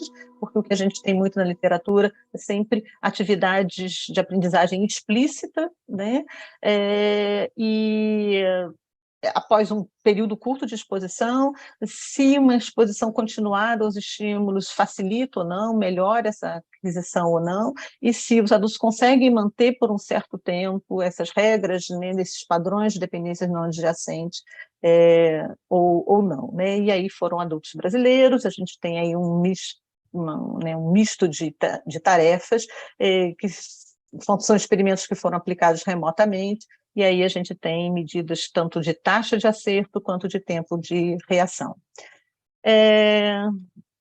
diferentes, porque o que a gente tem muito na literatura é sempre atividades de aprendizagem explícita, né? E após um período curto de exposição, se uma exposição continuada aos estímulos facilita ou não, melhora essa aquisição ou não, e se os adultos conseguem manter por um certo tempo essas regras, né, nesses padrões de dependências não adjacentes, ou não, né? E aí foram adultos brasileiros, a gente tem aí um misto de tarefas, que são experimentos que foram aplicados remotamente, e aí a gente tem medidas tanto de taxa de acerto quanto de tempo de reação.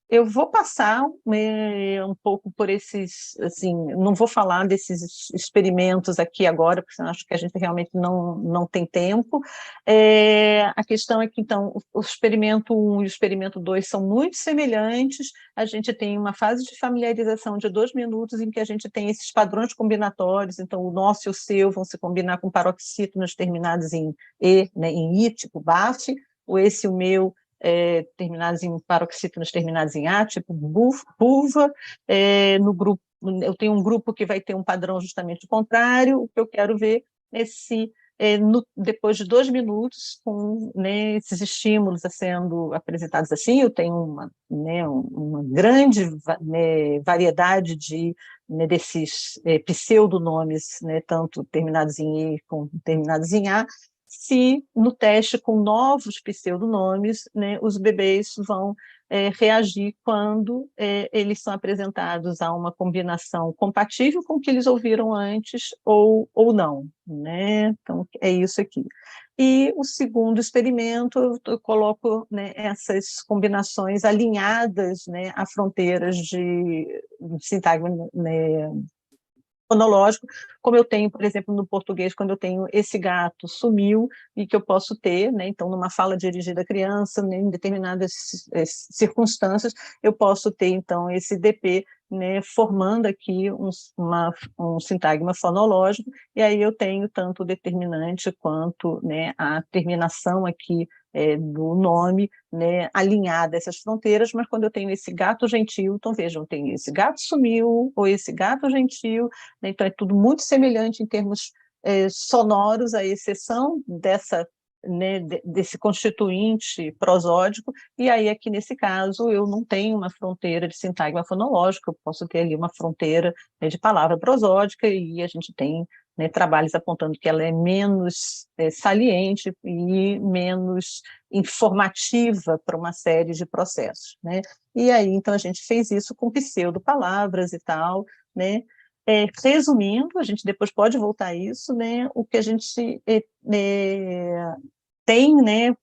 Eu vou passar um pouco por esses, assim, não vou falar desses experimentos aqui agora, porque eu acho que a gente realmente não tem tempo. A questão é que, então, o experimento 1 e o experimento 2 são muito semelhantes, a gente tem uma fase de familiarização de 2 minutos em que a gente tem esses padrões combinatórios, então o nosso e o seu vão se combinar com paroxítonos terminados em E, né, em I, tipo BAF, o esse e o meu, terminados em paroxítonos terminados em A, tipo PUVA, no grupo, eu tenho um grupo que vai ter um padrão justamente contrário, o que eu quero ver é se, depois de 2 minutos, com, né, esses estímulos sendo apresentados assim, eu tenho uma grande, né, variedade desses pseudonomes, né, tanto terminados em E como terminados em A, se no teste com novos pseudonomes, né, os bebês vão reagir quando eles são apresentados a uma combinação compatível com o que eles ouviram antes ou não, né? Então, é isso aqui. E o segundo experimento, eu coloco, né, essas combinações alinhadas, né, a fronteiras de sintagma, né, fonológico, como eu tenho, por exemplo, no português, quando eu tenho esse gato sumiu, e que eu posso ter, né, então, numa fala dirigida à criança, né, em determinadas circunstâncias, eu posso ter, então, esse DP, né, formando aqui um sintagma fonológico, e aí eu tenho tanto o determinante quanto, né, a terminação aqui do nome, né, alinhada a essas fronteiras, mas quando eu tenho esse gato gentil, então vejam, eu tenho esse gato sumiu, ou esse gato gentil, né, então é tudo muito semelhante em termos sonoros, à exceção dessa, né, desse constituinte prosódico, e aí aqui nesse caso eu não tenho uma fronteira de sintagma fonológico, eu posso ter ali uma fronteira, né, de palavra prosódica, e a gente tem, né, trabalhos apontando que ela é menos saliente e menos informativa para uma série de processos, né? E aí, então, a gente fez isso com pseudo-palavras e tal, né? Resumindo, a gente depois pode voltar a isso, né? O que a gente tem, né?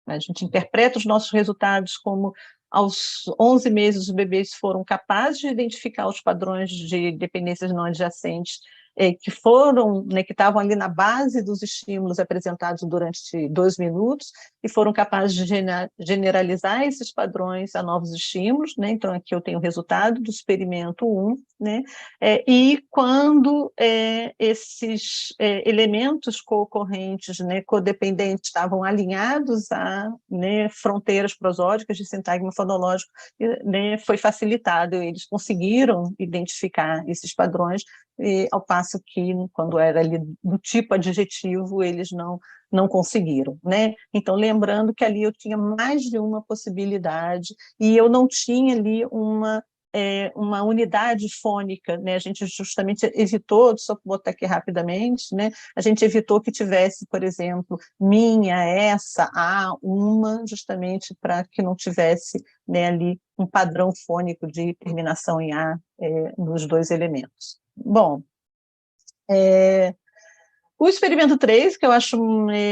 A gente interpreta os nossos resultados como aos 11 meses os bebês foram capazes de identificar os padrões de dependências não adjacentes que foram, né, que estavam ali na base dos estímulos apresentados durante 2 minutos e foram capazes de generalizar esses padrões a novos estímulos, né? Então aqui eu tenho o resultado do experimento 1, né? E quando esses elementos co-ocorrentes, né, codependentes, estavam alinhados a, né, fronteiras prosódicas de sintagma fonológico, né, foi facilitado, eles conseguiram identificar esses padrões, ao passo que, quando era ali do tipo adjetivo, eles não conseguiram, né? Então, lembrando que ali eu tinha mais de uma possibilidade, e eu não tinha ali uma unidade fônica, né? A gente justamente evitou, só botar aqui rapidamente, né? A gente evitou que tivesse, por exemplo, minha, essa, a, uma, justamente para que não tivesse, né, ali um padrão fônico de terminação em a nos 2 elementos. Bom, o experimento 3, que eu acho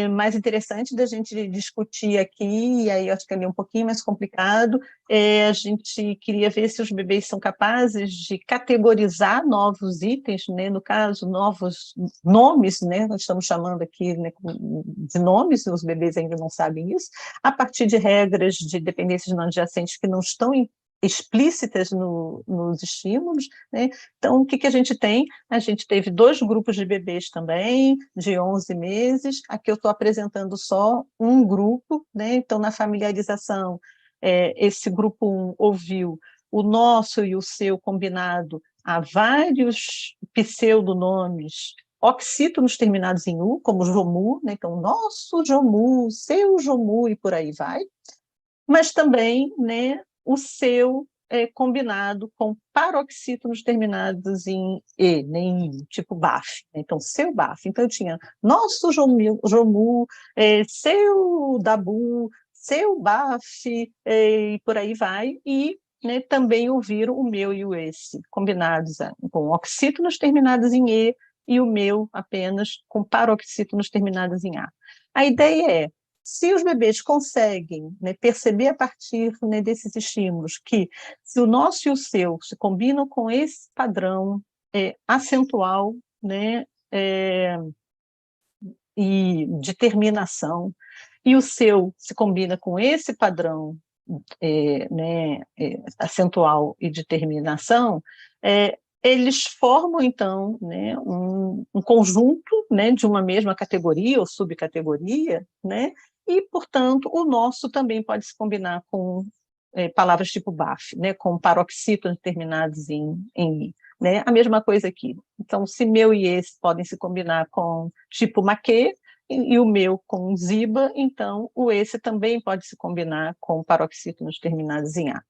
mais interessante da gente discutir aqui, e aí eu acho que ele é um pouquinho mais complicado, a gente queria ver se os bebês são capazes de categorizar novos itens, né, no caso, novos nomes, né, nós estamos chamando aqui, né, de nomes, os bebês ainda não sabem isso, a partir de regras de dependências não adjacentes que não estão explícitas nos estímulos, né? Então, o que a gente tem? A gente teve 2 grupos de bebês também, de 11 meses, aqui eu estou apresentando só um grupo, né? Então, na familiarização, esse grupo 1 ouviu o nosso e o seu combinado a vários pseudonomes oxítonos terminados em U, como Jomu, né? Então, nosso Jomu, seu Jomu e por aí vai, mas também, né, o seu combinado com paroxítonos terminados em E, né, em I, tipo BAF, né? Então, seu BAF. Então, eu tinha nosso Jomu, Jomu seu Dabu, seu BAF, e por aí vai, e né, também ouviram o meu e o esse, combinados com oxítonos terminados em E o meu apenas com paroxítonos terminados em A. A ideia é, se os bebês conseguem, né, perceber a partir, né, desses estímulos que se o nosso e o seu se combinam com esse padrão acentual, né, e de terminação, e o seu se combina com esse padrão né, acentual e de terminação, eles formam, então, né, um conjunto, né, de uma mesma categoria ou subcategoria, né, e, portanto, o nosso também pode se combinar com palavras tipo BAF, né, com paroxítonos terminados em I. Né? A mesma coisa aqui. Então, se meu e esse podem se combinar com tipo maquê, e o meu com ziba, então o esse também pode se combinar com paroxítonos terminados em A.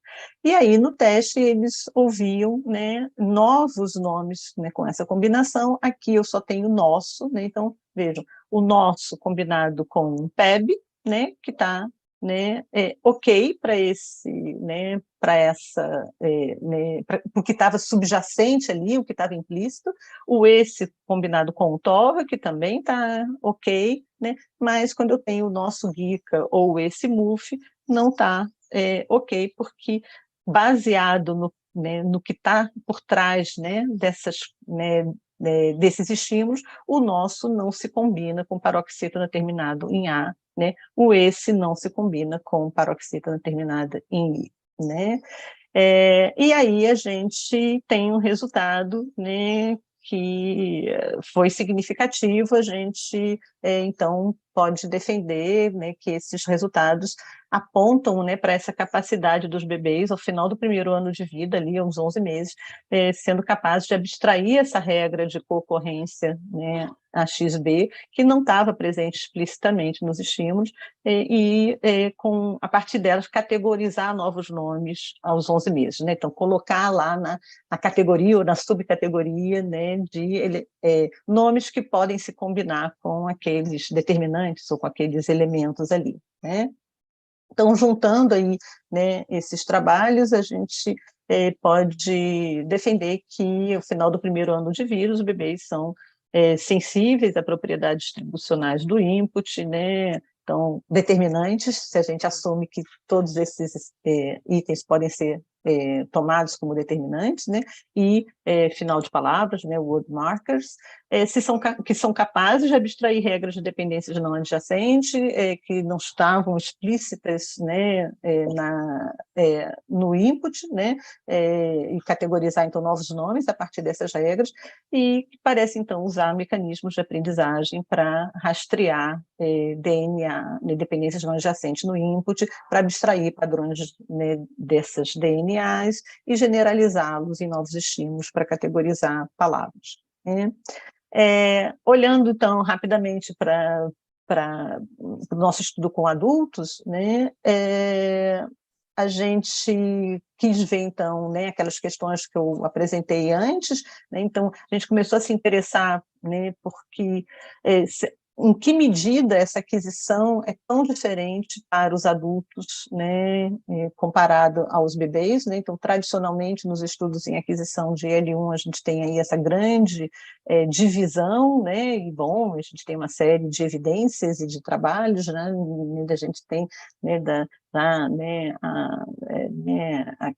E aí, no teste, eles ouviam, né, novos nomes, né, com essa combinação. Aqui eu só tenho nosso, né, então, vejam, o nosso combinado com PEB, né, que está né, ok para esse, né, para essa, né, o que estava subjacente ali, o que estava implícito, o esse combinado com o TORA, que também está ok, né, mas quando eu tenho o nosso GICA ou esse MUF, não está ok, porque baseado né, no que está por trás né, desses estímulos, o nosso não se combina com paroxítono terminado em A, né? O esse não se combina com paroxítono terminada em I. Né? E aí a gente tem um resultado né, que foi significativo, a gente então pode defender né, que esses resultados apontam né, para essa capacidade dos bebês ao final do primeiro ano de vida, ali aos 11 meses, sendo capazes de abstrair essa regra de concorrência né, a XB, que não estava presente explicitamente nos estímulos, a partir delas, categorizar novos nomes aos 11 meses. Né? Então, colocar lá na categoria ou na subcategoria né, de nomes que podem se combinar com aqueles determinantes ou com aqueles elementos ali. Né? Então, juntando aí né, esses trabalhos, a gente pode defender que, ao final do primeiro ano de vida, os bebês são sensíveis a propriedades distribucionais do input, né? Então, determinantes, se a gente assume que todos esses itens podem ser tomados como determinantes, né? E final de palavras, né? Word markers, que são capazes de abstrair regras de dependências não adjacentes, que não estavam explícitas né? No input, né? E categorizar, então, novos nomes a partir dessas regras, e que parece, então, usar mecanismos de aprendizagem para rastrear DNA, né, dependências não adjacentes no input, para abstrair padrões né, dessas DNAs e generalizá-los em novos estímulos para categorizar palavras. Né? Olhando, então, rapidamente para o nosso estudo com adultos, né, a gente quis ver, então, né, aquelas questões que eu apresentei antes, né, então, a gente começou a se interessar, né, porque em que medida essa aquisição é tão diferente para os adultos, né, comparado aos bebês, né, então, tradicionalmente, nos estudos em aquisição de L1, a gente tem aí essa grande divisão, né, e, bom, a gente tem uma série de evidências e de trabalhos, né, a gente tem, né, né,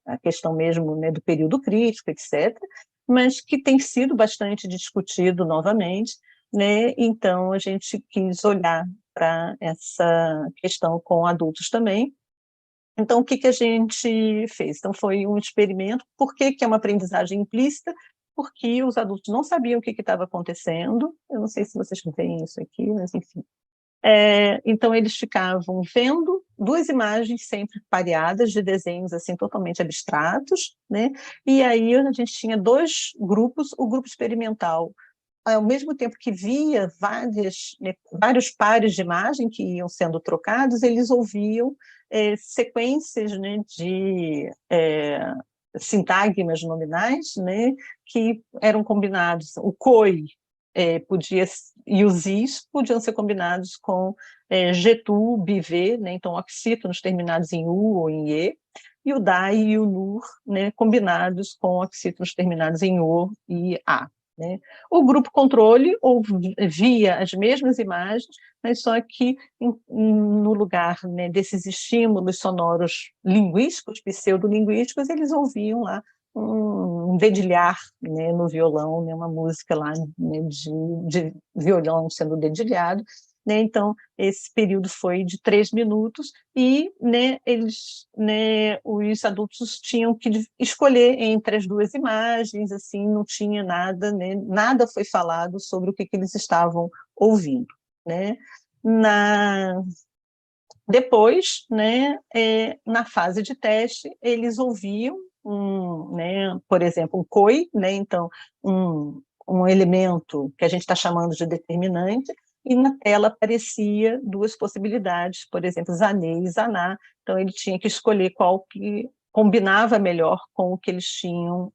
a questão mesmo né, do período crítico, etc., mas que tem sido bastante discutido novamente, né? Então a gente quis olhar para essa questão com adultos também. Então, o que a gente fez? Então, foi um experimento. Por que é uma aprendizagem implícita? Porque os adultos não sabiam o que estava acontecendo. Eu não sei se vocês veem isso aqui, mas enfim. Então, eles ficavam vendo duas imagens sempre pareadas de desenhos assim totalmente abstratos, né? E aí a gente tinha dois grupos, o grupo experimental, ao mesmo tempo que via vários pares de imagem que iam sendo trocados, eles ouviam sequências, né, de sintagmas nominais, né, que eram combinados. O COI e os IS podiam ser combinados com GETU, BIV, né, então oxítonos terminados em U ou em E, e o DAI e o NUR, né, combinados com oxítonos terminados em O e A. Né? O grupo controle via as mesmas imagens, mas só que no lugar, né, desses estímulos sonoros linguísticos, pseudolinguísticos, eles ouviam lá um dedilhar, né, no violão, né, uma música lá, né, de violão sendo dedilhado, né, então esse período foi de 3 minutos e, né, os adultos tinham que escolher entre as duas imagens, assim, não tinha nada, né, nada foi falado sobre o que eles estavam ouvindo, né. Na Depois, né, na fase de teste, eles ouviam, né, por exemplo, um COI, né, então, um elemento que a gente está chamando de determinante, e na tela aparecia duas possibilidades, por exemplo, Zanê e Zaná, então ele tinha que escolher qual que combinava melhor com o que eles tinham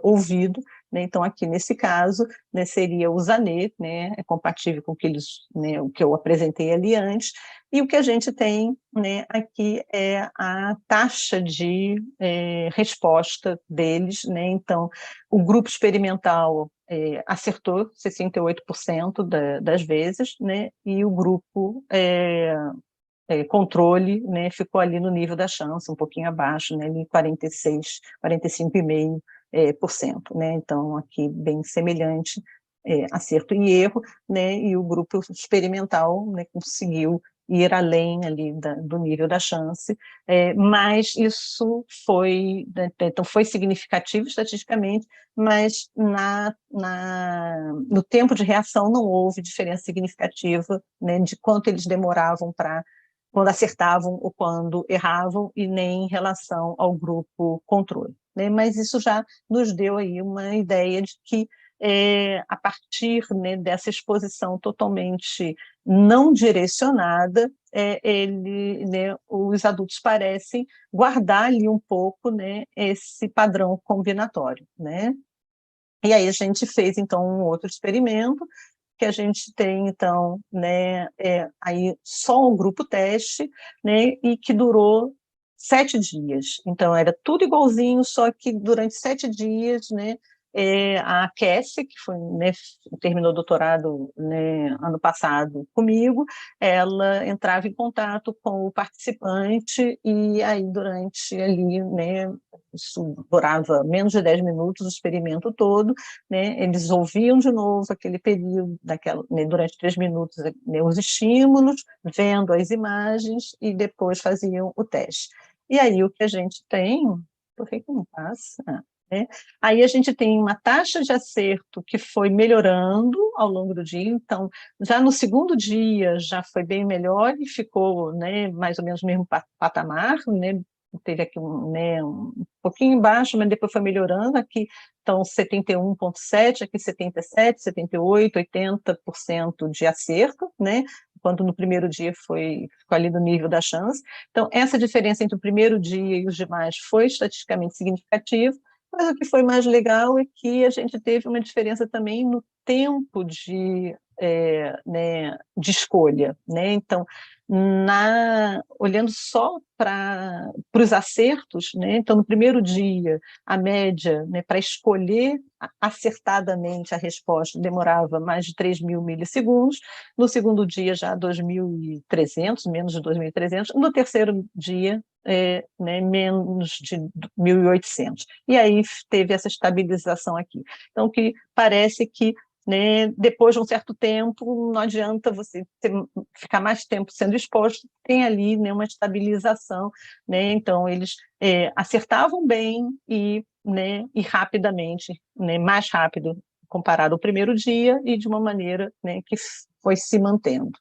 ouvido, né, então aqui nesse caso, né, seria o Zanê, né, é compatível com o que né, o que eu apresentei ali antes, e o que a gente tem, né, aqui é a taxa de resposta deles, né? Então, o grupo experimental acertou 68% das vezes, né? E o grupo controle, né, ficou ali no nível da chance, um pouquinho abaixo, né, ali 46, 45,5%, né? Então, aqui bem semelhante, acerto e erro, né? E o grupo experimental, né, conseguiu ir além ali do nível da chance, mas isso foi, né, então foi significativo estatisticamente, mas no tempo de reação não houve diferença significativa, né, de quanto eles demoravam para quando acertavam ou quando erravam, e nem em relação ao grupo controle, né? Mas isso já nos deu aí uma ideia de que, a partir, né, dessa exposição totalmente não direcionada, né, os adultos parecem guardar ali um pouco, né, esse padrão combinatório, né? E aí a gente fez, então, um outro experimento, que a gente tem, então, né, aí só um grupo teste, né, e que durou 7 dias. Então, era tudo igualzinho, só que durante 7 dias, né, a Cassie, que foi, né, terminou o doutorado, né, ano passado comigo, ela entrava em contato com o participante, e aí durante ali, né, isso durava menos de 10 minutos, o experimento todo, né, eles ouviam de novo aquele período, né, durante 3 minutos, né, os estímulos, vendo as imagens, e depois faziam o teste. E aí o que a gente tem, por que não passa? Né? Aí a gente tem uma taxa de acerto que foi melhorando ao longo do dia, então já no segundo dia já foi bem melhor e ficou, né, mais ou menos no mesmo patamar, né, teve aqui né, um pouquinho embaixo, mas depois foi melhorando, aqui estão 71,7%, aqui 77%, 78%, 80% de acerto, né? Quando no primeiro dia ficou ali no nível da chance. Então, essa diferença entre o primeiro dia e os demais foi estatisticamente significativa, mas o que foi mais legal é que a gente teve uma diferença também no tempo né, de escolha, né? Então, olhando só para os acertos, né? Então, no primeiro dia, a média, né, para escolher acertadamente a resposta demorava mais de 3.000 milissegundos, no segundo dia já 2.300, menos de 2.300, no terceiro dia né, menos de 1.800. E aí teve essa estabilização aqui. Então, que parece que, né, depois de um certo tempo, não adianta você ficar mais tempo sendo exposto, tem ali, né, uma estabilização, né, então eles acertavam bem né, e rapidamente, né, mais rápido comparado ao primeiro dia, e de uma maneira, né, que foi se mantendo.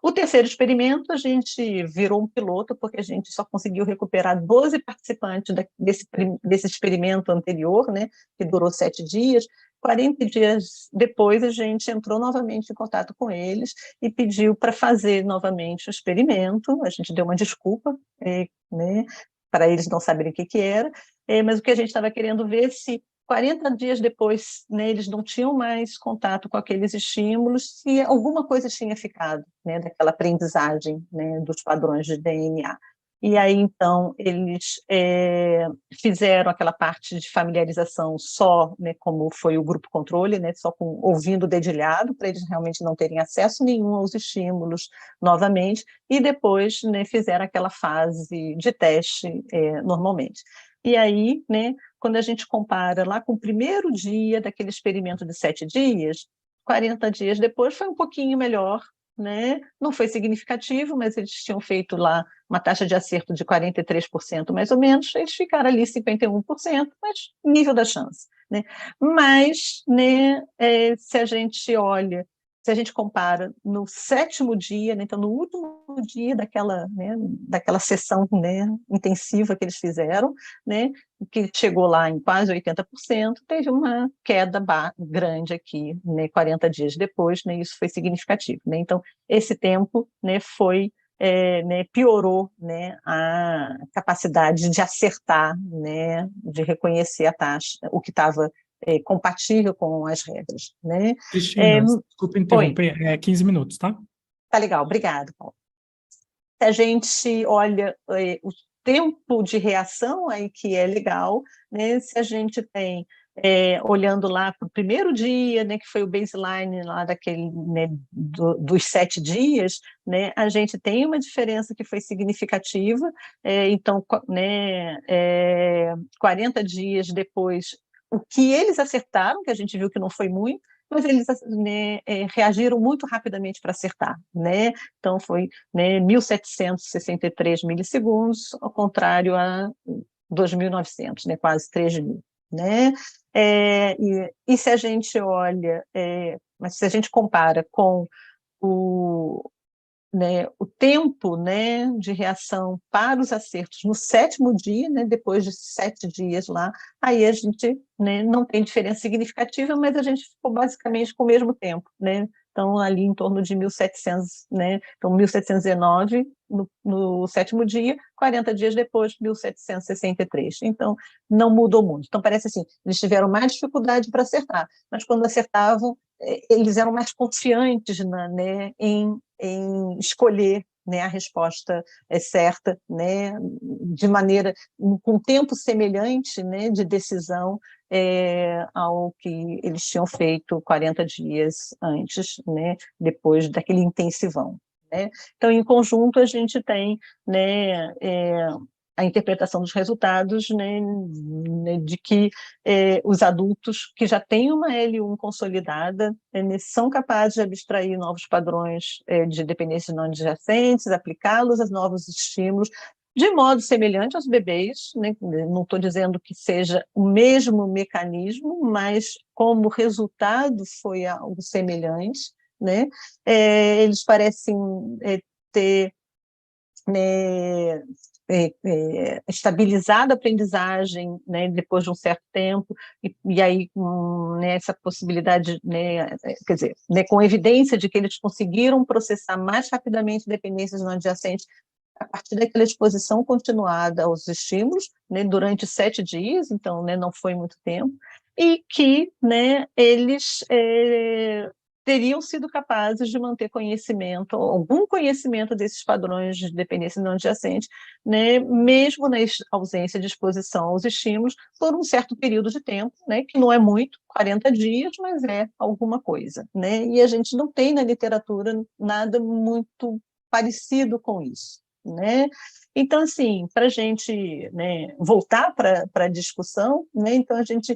O terceiro experimento, a gente virou um piloto, porque a gente só conseguiu recuperar 12 participantes desse experimento anterior, né, que durou 7 dias. 40 dias depois, a gente entrou novamente em contato com eles e pediu para fazer novamente o experimento. A gente deu uma desculpa, né, para eles não saberem o que era, mas o que a gente estava querendo ver se 40 dias depois, né, eles não tinham mais contato com aqueles estímulos, se alguma coisa tinha ficado, né, daquela aprendizagem, né, dos padrões de DNA. E aí, então, eles fizeram aquela parte de familiarização só, né, como foi o grupo controle, né, só com ouvindo o dedilhado, para eles realmente não terem acesso nenhum aos estímulos novamente, e depois, né, fizeram aquela fase de teste normalmente. E aí, né, quando a gente compara lá com o primeiro dia daquele experimento de 7 dias, 40 dias depois foi um pouquinho melhor, né? Não foi significativo, mas eles tinham feito lá uma taxa de acerto de 43% mais ou menos, eles ficaram ali 51%, mas nível da chance, né? Mas, né, se a gente olha, se a gente compara no 7º dia, né, então no último dia daquela, né, daquela sessão, né, intensiva que eles fizeram, né, que chegou lá em quase 80%, teve uma queda grande aqui, né, 40 dias depois, né, isso foi significativo, né, então esse tempo, né, foi, né, piorou, né, a capacidade de acertar, né, de reconhecer a taxa, o que estava compatível com as regras, né. Cristina, desculpa Oi, interromper, 15 minutos, tá? tá legal, obrigado, Paulo. Se a gente olha o tempo de reação, aí que é legal, né? Se a gente tem, olhando lá para o primeiro dia, né, que foi o baseline lá daquele, né, dos 7 dias, né, a gente tem uma diferença que foi significativa, então, né, 40 dias depois, o que eles acertaram, que a gente viu que não foi muito, mas eles, né, reagiram muito rapidamente para acertar, né? Então, foi, né, 1.763 milissegundos, ao contrário a 2.900, né, quase 3.000. Né? E se a gente olha, mas se a gente compara com o, né, o tempo, né, de reação para os acertos no 7º dia, né, depois de 7 dias lá, aí a gente, né, não tem diferença significativa, mas a gente ficou basicamente com o mesmo tempo, né? Então, ali em torno de 1.700, né? Então, 1.719 no 7º dia, 40 dias depois, 1.763. Então, não mudou muito. Então, parece assim, eles tiveram mais dificuldade para acertar, mas quando acertavam, eles eram mais confiantes né, em escolher, né, a resposta certa, né, de maneira, com tempo semelhante, né, de decisão ao que eles tinham feito 40 dias antes, né, depois daquele intensivão. Né? Então, em conjunto, a gente tem, né, a interpretação dos resultados, né, de que os adultos que já têm uma L1 consolidada são capazes de abstrair novos padrões de dependências não adjacentes, aplicá-los a novos estímulos, de modo semelhante aos bebês, né? Não estou dizendo que seja o mesmo mecanismo, mas como resultado foi algo semelhante, né? Eles parecem ter, né, estabilizado a aprendizagem, né, depois de um certo tempo, e aí né, essa possibilidade, né, quer dizer, né, com evidência de que eles conseguiram processar mais rapidamente dependências não adjacentes a partir daquela exposição continuada aos estímulos, né, durante 7 dias, então, né, não foi muito tempo, e que, né, eles teriam sido capazes de manter conhecimento, algum conhecimento desses padrões de dependência não adjacente, né, mesmo na ausência de exposição aos estímulos, por um certo período de tempo, né, que não é muito, 40 dias, mas é alguma coisa. Né, e a gente não tem na literatura nada muito parecido com isso. Né? Então, assim, para a gente, né, voltar para a discussão, né, então a gente,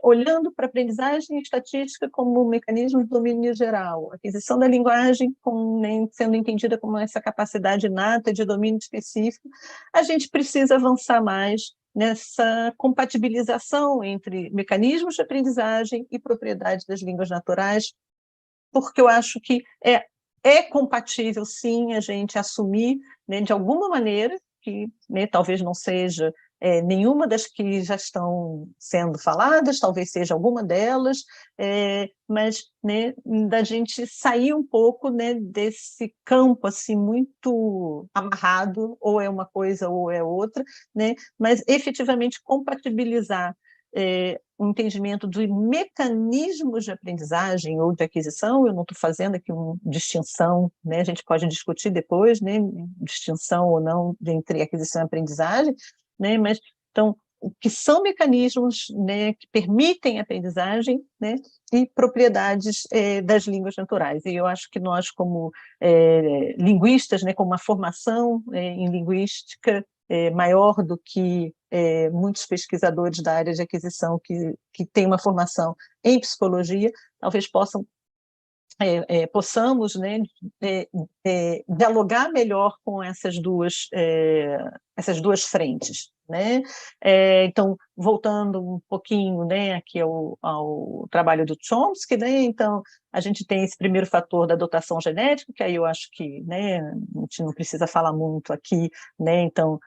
olhando para a aprendizagem e estatística como um mecanismo de domínio geral, a aquisição da linguagem né, sendo entendida como essa capacidade inata de domínio específico, a gente precisa avançar mais nessa compatibilização entre mecanismos de aprendizagem e propriedades das línguas naturais, porque eu acho que é compatível, sim, a gente assumir, né, de alguma maneira, que, né, talvez não seja nenhuma das que já estão sendo faladas, talvez seja alguma delas, mas, né, da gente sair um pouco, né, desse campo assim muito amarrado, ou é uma coisa ou é outra, né, mas efetivamente compatibilizar um entendimento de mecanismos de aprendizagem ou de aquisição. Eu não estou fazendo aqui uma distinção, né, a gente pode discutir depois, né, distinção ou não entre aquisição e aprendizagem, né, mas, então, o que são mecanismos, né, que permitem a aprendizagem, né, e propriedades das línguas naturais. E eu acho que nós, como linguistas, né, com uma formação em linguística maior do que muitos pesquisadores da área de aquisição que têm uma formação em psicologia, talvez possamos, né, dialogar melhor com essas duas frentes, né? Então, voltando um pouquinho, né, aqui ao trabalho do Chomsky, né, então, a gente tem esse primeiro fator da dotação genética, que aí eu acho que, né, a gente não precisa falar muito aqui, né, então,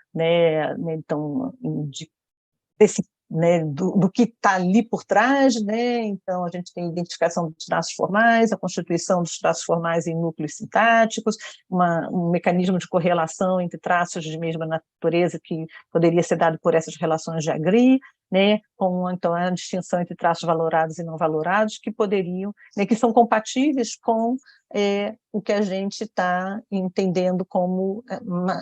desse, né, do que está ali por trás, né? Então a gente tem a identificação dos traços formais, a constituição dos traços formais em núcleos sintáticos, um mecanismo de correlação entre traços de mesma natureza que poderia ser dado por essas relações de Agri, né? Com então a distinção entre traços valorados e não valorados que poderiam, né, que são compatíveis com o que a gente está entendendo como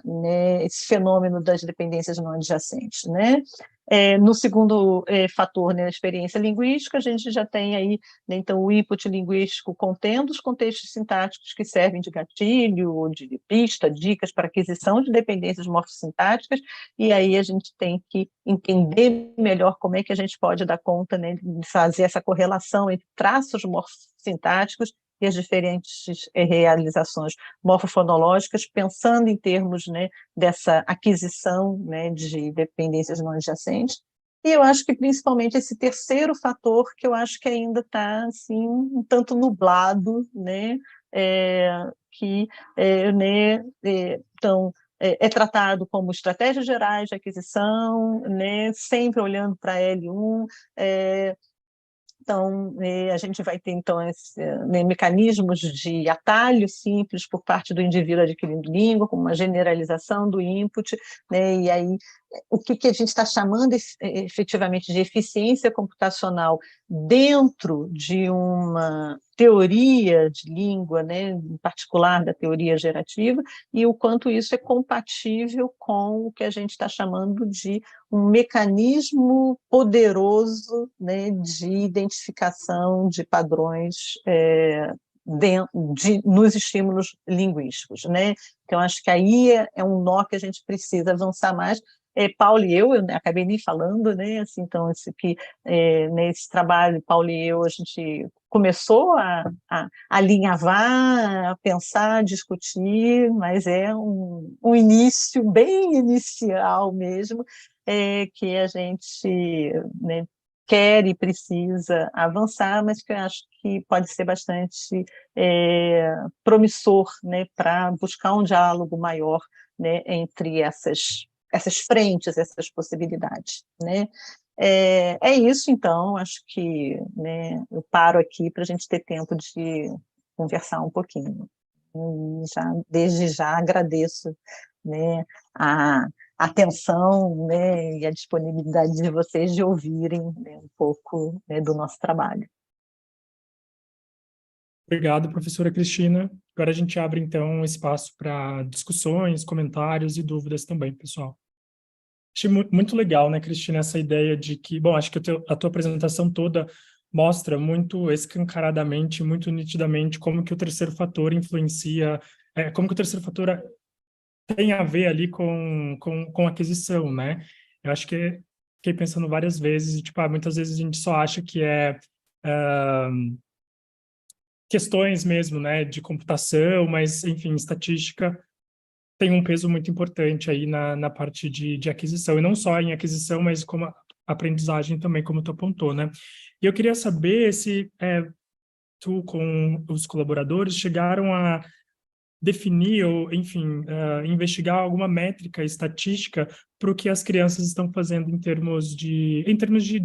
né, esse fenômeno das dependências não adjacentes, né? No segundo fator, né, a experiência linguística, a gente já tem aí, né, então, o input linguístico contendo os contextos sintáticos que servem de gatilho, de pista, dicas para aquisição de dependências morfossintáticas, e aí a gente tem que entender melhor como é que a gente pode dar conta, né, de fazer essa correlação entre traços morfossintáticos e as diferentes realizações morfofonológicas, pensando em termos, né, dessa aquisição, né, de dependências não adjacentes. E eu acho que principalmente esse terceiro fator, que eu acho que ainda está assim, um tanto nublado, né, então, é tratado como estratégias gerais de aquisição, né, sempre olhando para L1, então, a gente vai ter, então, mecanismos de atalho simples por parte do indivíduo adquirindo língua, com uma generalização do input, né, e aí o que a gente está chamando efetivamente de eficiência computacional dentro de uma teoria de língua, né, em particular da teoria gerativa, e o quanto isso é compatível com o que a gente está chamando de um mecanismo poderoso, né, de identificação de padrões nos estímulos linguísticos, né? Então, acho que aí é um nó que a gente precisa avançar mais. Paulo e eu acabei nem falando, né? Assim, então, nesse trabalho, Paulo e eu, a gente começou a alinhavar, a pensar, a discutir, mas é um início bem inicial mesmo, que a gente, né, quer e precisa avançar, mas que eu acho que pode ser bastante promissor, né, para buscar um diálogo maior, né, entre essas frentes, essas possibilidades, né? Isso, então, acho que, né, eu paro aqui para a gente ter tempo de conversar um pouquinho. Desde já agradeço, né, a atenção, né, e a disponibilidade de vocês de ouvirem, né, um pouco, né, do nosso trabalho. Obrigado, professora Cristina. Agora a gente abre, então, espaço para discussões, comentários e dúvidas também, pessoal. Achei muito legal, né, Cristina, essa ideia de que, bom, acho que a tua apresentação toda mostra muito escancaradamente, muito nitidamente como que o terceiro fator influencia, como que o terceiro fator tem a ver ali com aquisição, né? Eu acho que fiquei pensando várias vezes, e, tipo, muitas vezes a gente só acha que questões mesmo, né, de computação, mas, enfim, estatística tem um peso muito importante aí na parte de aquisição, e não só em aquisição, mas como aprendizagem também, como tu apontou, né? E eu queria saber se tu com os colaboradores chegaram a definir ou, enfim, investigar alguma métrica estatística para o que as crianças estão fazendo em termos de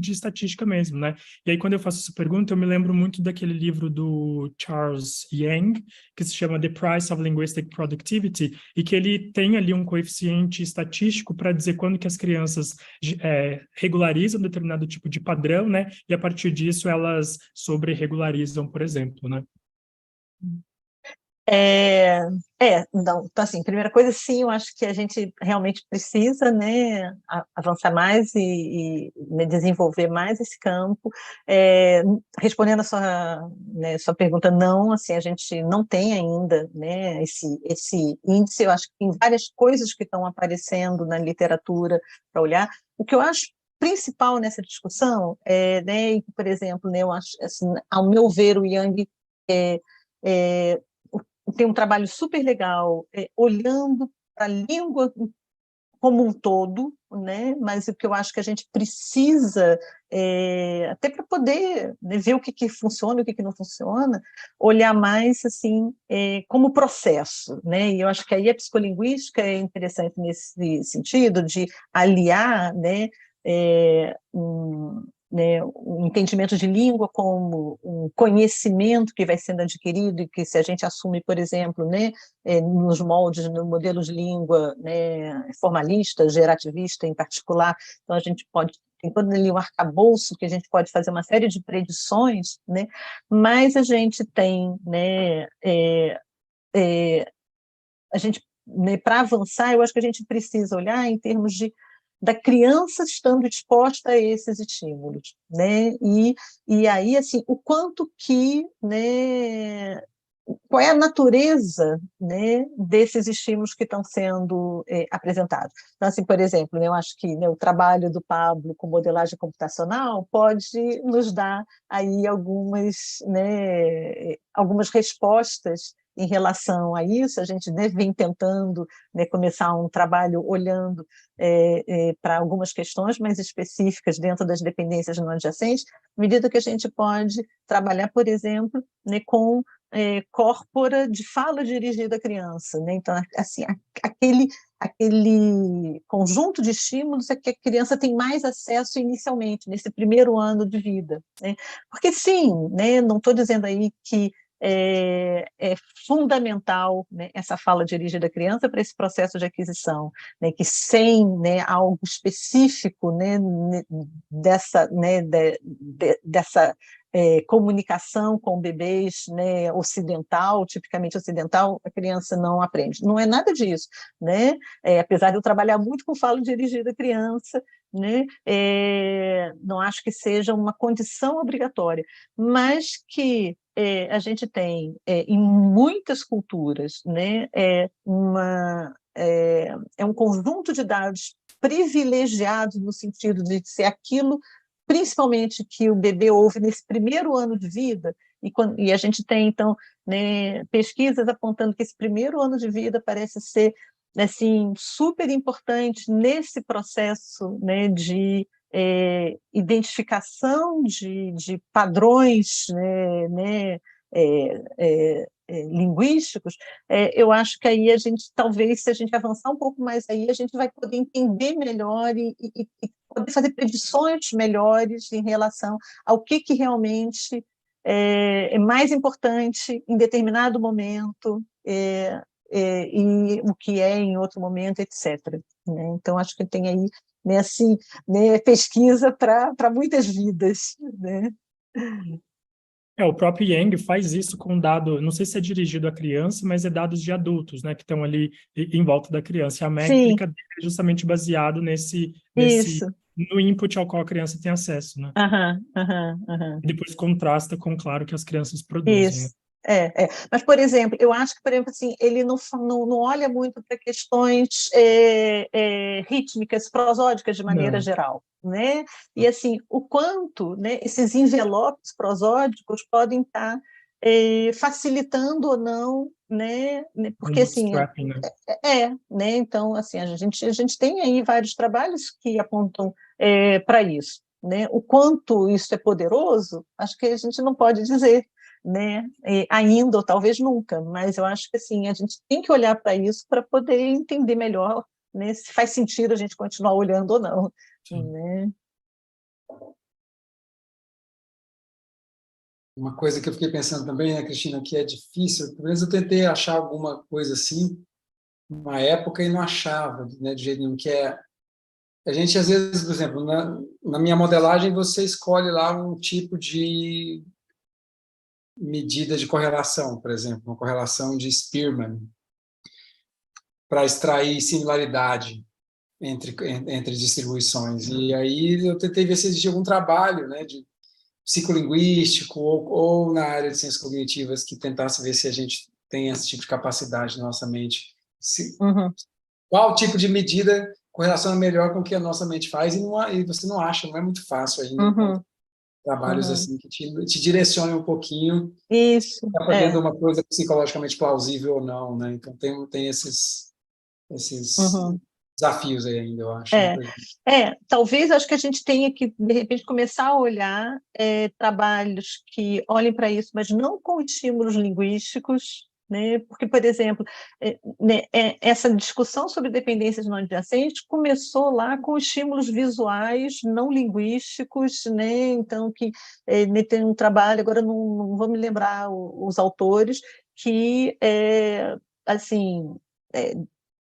estatística mesmo, né? E aí, quando eu faço essa pergunta, eu me lembro muito daquele livro do Charles Yang, que se chama The Price of Linguistic Productivity, e que ele tem ali um coeficiente estatístico para dizer quando que as crianças regularizam determinado tipo de padrão, né? E a partir disso elas sobre-regularizam, por exemplo, né? Então, assim, primeira coisa, sim, eu acho que a gente realmente precisa, né, avançar mais né, desenvolver mais esse campo. Respondendo a né, sua pergunta, não, assim, a gente não tem ainda, né, esse índice. Eu acho que tem várias coisas que estão aparecendo na literatura para olhar. O que eu acho principal nessa discussão né, por exemplo, né, eu acho, assim, ao meu ver, o Yang é, tem um trabalho super legal olhando para a língua como um todo, né? Mas o que eu acho que a gente precisa, até para poder, né, ver o que funciona e o que não funciona, olhar mais assim como processo, né? E eu acho que aí a psicolinguística é interessante nesse sentido de aliar, né, né, um entendimento de língua como um conhecimento que vai sendo adquirido e que, se a gente assume, por exemplo, né, nos moldes, no modelo de língua, né, formalista, gerativista em particular, então a gente tem todo ali um arcabouço que a gente pode fazer uma série de predições, né, mas a gente tem, né, a gente, né, para avançar, eu acho que a gente precisa olhar em termos da criança estando exposta a esses estímulos, né? E aí, assim, o quanto que, né, qual é a natureza, né, desses estímulos que estão sendo apresentados. Então, assim, por exemplo, né, eu acho que, né, o trabalho do Pablo com modelagem computacional pode nos dar aí algumas respostas em relação a isso. A gente, né, vem tentando, né, começar um trabalho olhando para algumas questões mais específicas dentro das dependências não adjacentes, à medida que a gente pode trabalhar, por exemplo, né, com corpora de fala dirigida à criança, né? Então, assim, aquele conjunto de estímulos é que a criança tem mais acesso inicialmente, nesse primeiro ano de vida, né? Porque sim, né, não estou dizendo aí que é fundamental, né, essa fala dirigida à criança para esse processo de aquisição, né, que sem, né, algo específico, né, dessa comunicação com bebês, né, tipicamente ocidental, a criança não aprende. Não é nada disso, né? Apesar de eu trabalhar muito com fala dirigida à criança, né, não acho que seja uma condição obrigatória, mas que a gente tem em muitas culturas, né, um conjunto de dados privilegiados no sentido de ser aquilo, principalmente que o bebê ouve nesse primeiro ano de vida, e a gente tem, então, né, pesquisas apontando que esse primeiro ano de vida parece ser, assim, super importante nesse processo, né, de identificação de padrões, linguísticos. Eu acho que aí a gente, talvez, se a gente avançar um pouco mais aí, a gente vai poder entender melhor e poder fazer predições melhores em relação ao que realmente é mais importante em determinado momento, e o que é em outro momento, etc. Né? Então, acho que tem aí, né, assim, né, pesquisa para muitas vidas, né? O próprio Yang faz isso com dado, não sei se é dirigido à criança, mas é dados de adultos, né, que estão ali em volta da criança. E a Sim, métrica dele é justamente baseado isso. no input ao qual a criança tem acesso, né? Aham, aham, aham. E depois contrasta com, claro, que as crianças produzem, né? Isso. Mas, por exemplo, eu acho que, por exemplo, assim, ele não olha muito para questões rítmicas, prosódicas de maneira Não, geral, né? E assim, o quanto, né, esses envelopes prosódicos podem estar facilitando ou não, né? um Porque assim, bootstrapping, né? né? Então, assim, a gente tem aí vários trabalhos que apontam para isso, né? O quanto isso é poderoso, acho que a gente não pode dizer, né, ainda, ou talvez nunca, mas eu acho que assim, a gente tem que olhar para isso para poder entender melhor, né, se faz sentido a gente continuar olhando ou não. Sim. Né? Uma coisa que eu fiquei pensando também, né, Cristina, que é difícil, pelo menos eu tentei achar alguma coisa assim, uma época, e não achava, né, de jeito nenhum, que é, a gente às vezes, por exemplo, na minha modelagem, você escolhe lá um tipo de medida de correlação, por exemplo, uma correlação de Spearman, para extrair similaridade entre distribuições. E aí eu tentei ver se existia algum trabalho, né, de psicolinguístico ou na área de ciências cognitivas que tentasse ver se a gente tem esse tipo de capacidade na nossa mente. Uhum. Qual tipo de medida correlaciona melhor com o que a nossa mente faz, e você não acha, não é muito fácil ainda encontrar Uhum. trabalhos Uhum. assim que te direcionem um pouquinho, Isso, está fazendo uma coisa psicologicamente plausível ou não, né? Então tem esses Uhum. desafios aí ainda, eu acho, né? É, talvez acho que a gente tenha que, de repente, começar a olhar trabalhos que olhem para isso, mas não com estímulos linguísticos, né? Porque, por exemplo, né, essa discussão sobre dependências não adjacentes começou lá com estímulos visuais não linguísticos, né? Então, né, tem um trabalho, agora não vou me lembrar os autores, que, assim, é,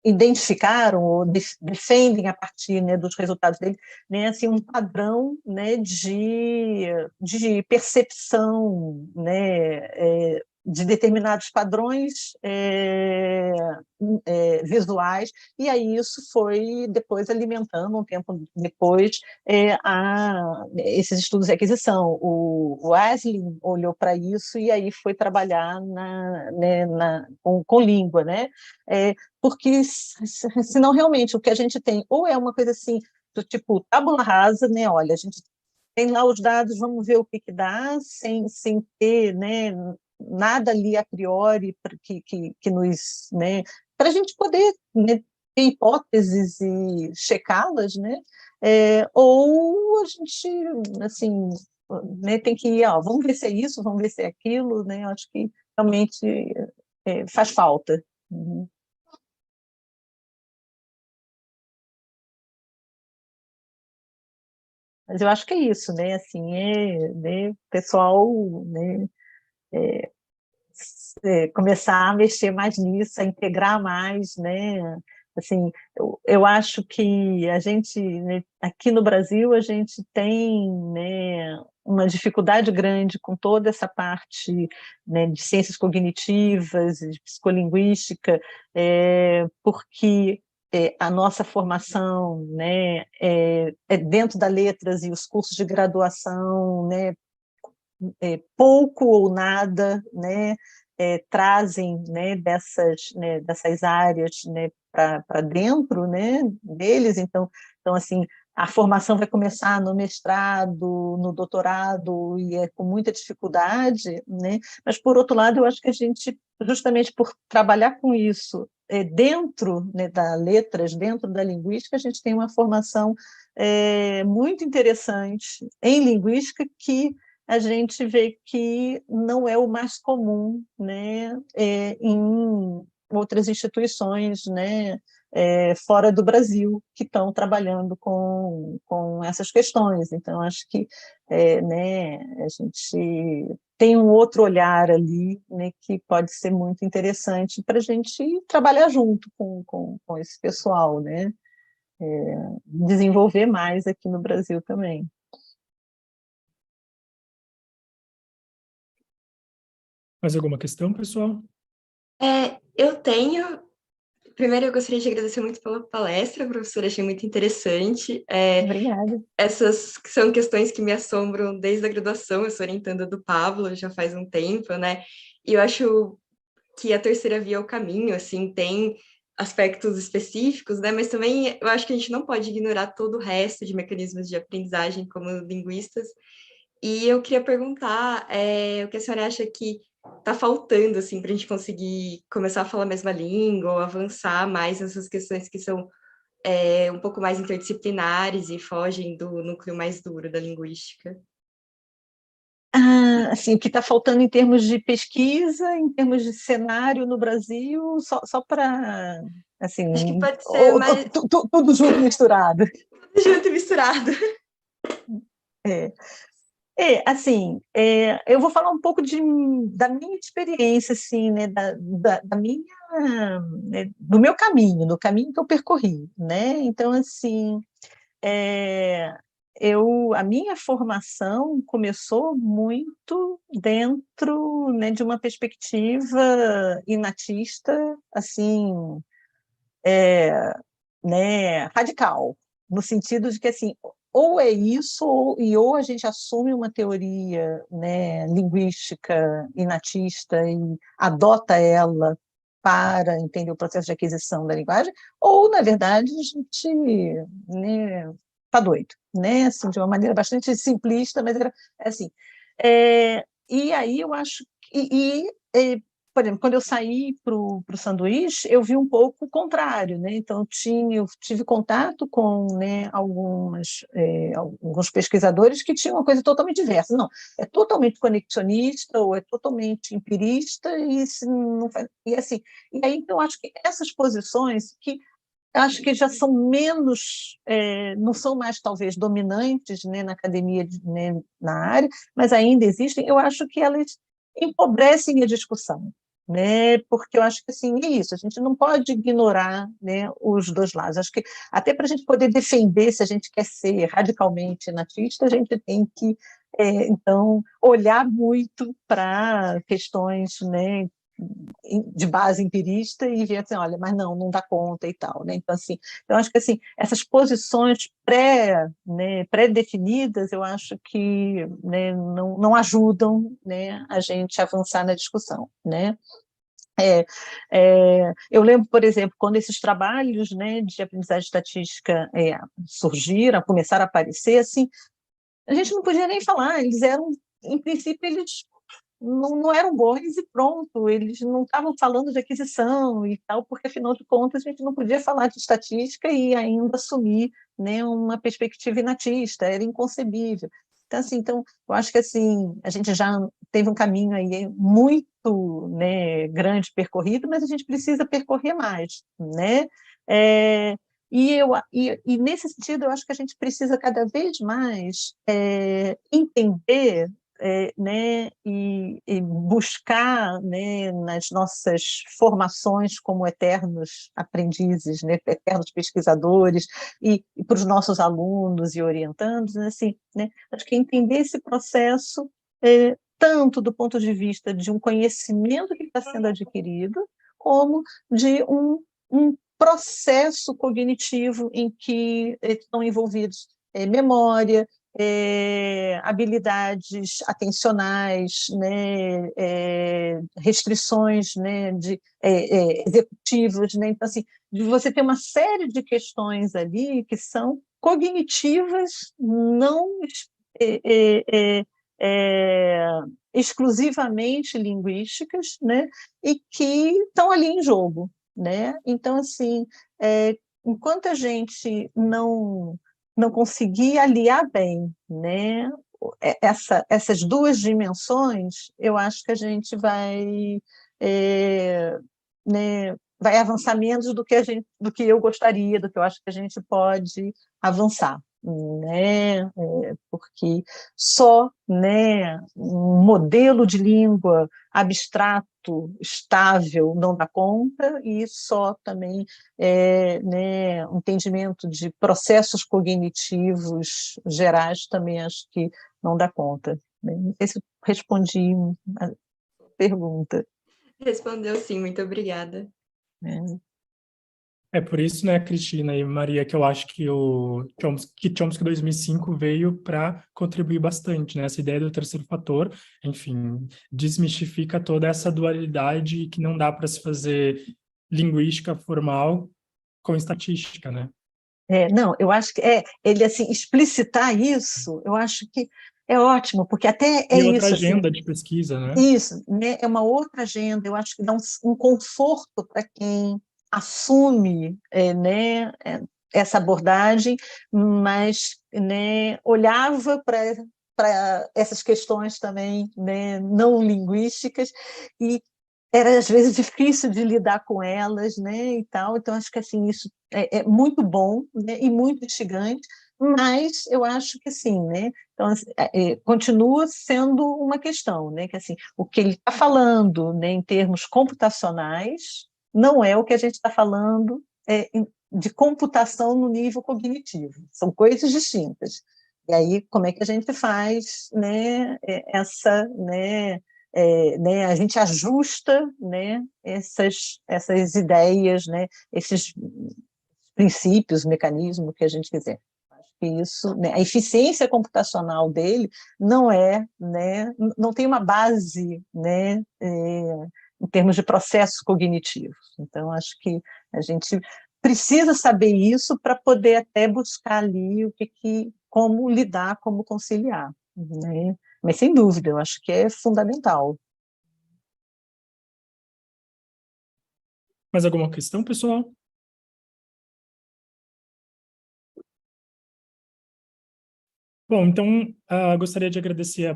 identificaram ou defendem a partir, né, dos resultados dele, né, assim, um padrão, né, de percepção, né, de determinados padrões visuais, e aí isso foi depois alimentando, um tempo depois, esses estudos de aquisição. O Wesley olhou para isso e aí foi trabalhar né, com língua, né? Porque senão realmente o que a gente tem ou é uma coisa assim do tipo tábula rasa, né? Olha, a gente tem lá os dados, vamos ver o que dá, sem ter, né, nada ali a priori que nos, né, para a gente poder, né, ter hipóteses e checá-las, né? Ou a gente, assim, né, tem que ir, ó, vamos ver se é isso, vamos ver se é aquilo, né? Eu acho que realmente faz falta. Uhum. Mas eu acho que é isso, né? Assim, né, pessoal, né, começar a mexer mais nisso, a integrar mais, né? Assim, eu acho que a gente, né, aqui no Brasil, a gente tem, né, uma dificuldade grande com toda essa parte, né, de ciências cognitivas, de psicolinguística, porque a nossa formação, né, é dentro da letras e os cursos de graduação, né, pouco ou nada, né, trazem, né, dessas áreas, né, para dentro, né, deles. Então assim, a formação vai começar no mestrado, no doutorado, e é com muita dificuldade, né? Mas, por outro lado, eu acho que a gente, justamente por trabalhar com isso dentro, né, da letras, dentro da linguística, a gente tem uma formação muito interessante em linguística que a gente vê que não é o mais comum, né, em outras instituições, né, fora do Brasil, que estão trabalhando com essas questões. Então, acho que né, a gente tem um outro olhar ali, né, que pode ser muito interessante para a gente trabalhar junto com esse pessoal, né, desenvolver mais aqui no Brasil também. Mais alguma questão, pessoal? Eu tenho. Primeiro, eu gostaria de agradecer muito pela palestra, professora, achei muito interessante. Obrigada. Essas são questões que me assombram desde a graduação, eu sou orientanda do Pablo já faz um tempo, né? E eu acho que a terceira via é o caminho, assim, tem aspectos específicos, né? Mas também eu acho que a gente não pode ignorar todo o resto de mecanismos de aprendizagem como linguistas. E eu queria perguntar o que a senhora acha que está faltando, assim, para a gente conseguir começar a falar a mesma língua ou avançar mais nessas questões que são um pouco mais interdisciplinares e fogem do núcleo mais duro da linguística. assim, o que está faltando em termos de pesquisa, em termos de cenário no Brasil, só para, assim, Acho que pode ser mais tudo junto misturado. junto e misturado. É. Assim, eu vou falar um pouco da minha experiência, assim, né, da minha, né, do meu caminho, do caminho que eu percorri, né? Então, assim, a minha formação começou muito dentro, né, de uma perspectiva inatista, assim, né, radical, no sentido de que, assim, ou é isso, ou a gente assume uma teoria, né, linguística inatista e adota ela para entender o processo de aquisição da linguagem, ou, na verdade, a gente, né, tá doido, né, assim, de uma maneira bastante simplista, mas era assim. E aí eu acho por exemplo, quando eu saí para o sanduíche, eu vi um pouco o contrário, né? Então, eu tive contato com, né, alguns pesquisadores que tinham uma coisa totalmente diversa. Não, é totalmente conexionista ou é totalmente empirista e assim. E aí, então, acho que essas posições que acho que já são menos, não são mais talvez dominantes, né, na academia, né, na área, mas ainda existem. Eu acho que elas empobrecem a discussão, né? Porque eu acho que assim é isso. A gente não pode ignorar, né, os dois lados. Acho que até para a gente poder defender, se a gente quer ser radicalmente natista, a gente tem que então olhar muito para questões, né, de base empirista e ver assim, olha, mas não dá conta e tal, né? Então, assim, eu acho que assim, essas posições né, pré-definidas, eu acho que, né, não ajudam, né, a gente a avançar na discussão, né? Eu lembro, por exemplo, quando esses trabalhos, né, de aprendizagem estatística surgiram, começaram a aparecer, assim, a gente não podia nem falar, eles eram, em princípio, eles não eram bons e pronto, eles não estavam falando de aquisição e tal, porque, afinal de contas, a gente não podia falar de estatística e ainda assumir, né, uma perspectiva inatista, era inconcebível. Então, assim, eu acho que assim, a gente já teve um caminho aí muito, né, grande percorrido, mas a gente precisa percorrer mais, né? E nesse sentido, eu acho que a gente precisa cada vez mais entender, né, e buscar, né, nas nossas formações como eternos aprendizes, né, eternos pesquisadores, e para os nossos alunos e orientandos, assim, né, acho que entender esse processo tanto do ponto de vista de um conhecimento que está sendo adquirido, como de um processo cognitivo em que estão envolvidos memória, habilidades atencionais, né, restrições, né, executivas, né? Então, assim, de você ter uma série de questões ali que são cognitivas, não exclusivamente linguísticas, né, e que estão ali em jogo, né? Então, assim, enquanto a gente não conseguir aliar bem, né, essas duas dimensões, eu acho que a gente né, vai avançar menos do que eu gostaria, do que eu acho que a gente pode avançar, né? Porque só, né, um modelo de língua abstrato, estável, não dá conta, e só também né, um entendimento de processos cognitivos gerais também acho que não dá conta. Não sei se eu respondi a pergunta. Respondeu sim, muito obrigada. É por isso, né, Cristina e Maria, que eu acho que o Chomsky 2005 veio para contribuir bastante, né? Essa ideia do terceiro fator, enfim, desmistifica toda essa dualidade que não dá para se fazer linguística formal com estatística, né? Não, eu acho que ele assim explicitar isso, eu acho que é ótimo, porque até E outra isso assim, agenda de pesquisa, né? isso, né, é uma outra agenda, eu acho que dá um conforto para quem assume, né, essa abordagem, mas, né, olhava para para essas questões também, né, não linguísticas, e era às vezes difícil de lidar com elas, né, e tal. Então acho que assim isso é muito bom, né, e muito instigante, mas eu acho que assim, né, então continua sendo uma questão, né, que assim o que ele está falando, né, em termos computacionais não é o que a gente está falando de computação no nível cognitivo, são coisas distintas. E aí como é que a gente faz, né, né, a gente ajusta, né, essas ideias, né, esses princípios, mecanismos que a gente quiser. Acho que isso, né, a eficiência computacional dele não né, não tem uma base, né, em termos de processos cognitivos. Então, acho que a gente precisa saber isso para poder até buscar ali como lidar, como conciliar, né? Mas, sem dúvida, eu acho que é fundamental. Mais alguma questão, pessoal? Bom, então, gostaria de agradecer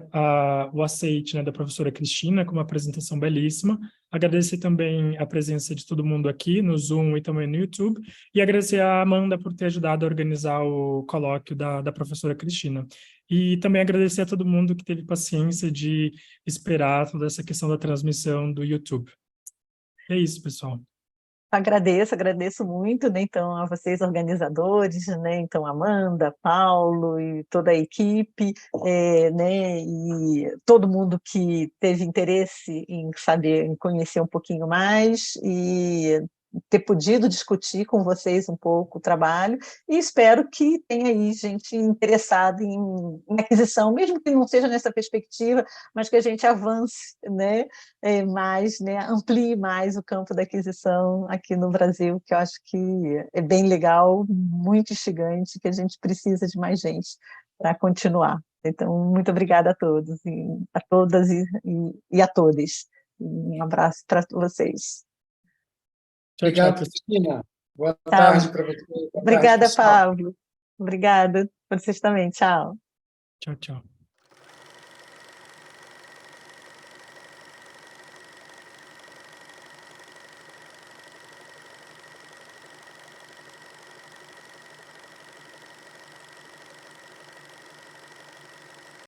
o aceite, né, da professora Cristina, com uma apresentação belíssima. Agradecer também a presença de todo mundo aqui no Zoom e também no YouTube. E agradecer a Amanda por ter ajudado a organizar o colóquio da professora Cristina. E também agradecer a todo mundo que teve paciência de esperar toda essa questão da transmissão do YouTube. É isso, pessoal. Agradeço muito, né, então, a vocês organizadores, né, então, Amanda, Paulo e toda a equipe, né, e todo mundo que teve interesse em saber, em conhecer um pouquinho mais e ter podido discutir com vocês um pouco o trabalho, e espero que tenha aí gente interessada em aquisição, mesmo que não seja nessa perspectiva, mas que a gente avance, né, mais, né, amplie mais o campo da aquisição aqui no Brasil, que eu acho que é bem legal, muito instigante, que a gente precisa de mais gente para continuar. Então, muito obrigada a todos, a todas e a todos. Um abraço para vocês. Tchau, tchau, Obrigado, pessoal. Cristina. Boa Tchau. tarde para você. Boa tarde, Obrigada, pessoal. Pablo. Obrigada. Por vocês também. Tchau. Tchau, tchau.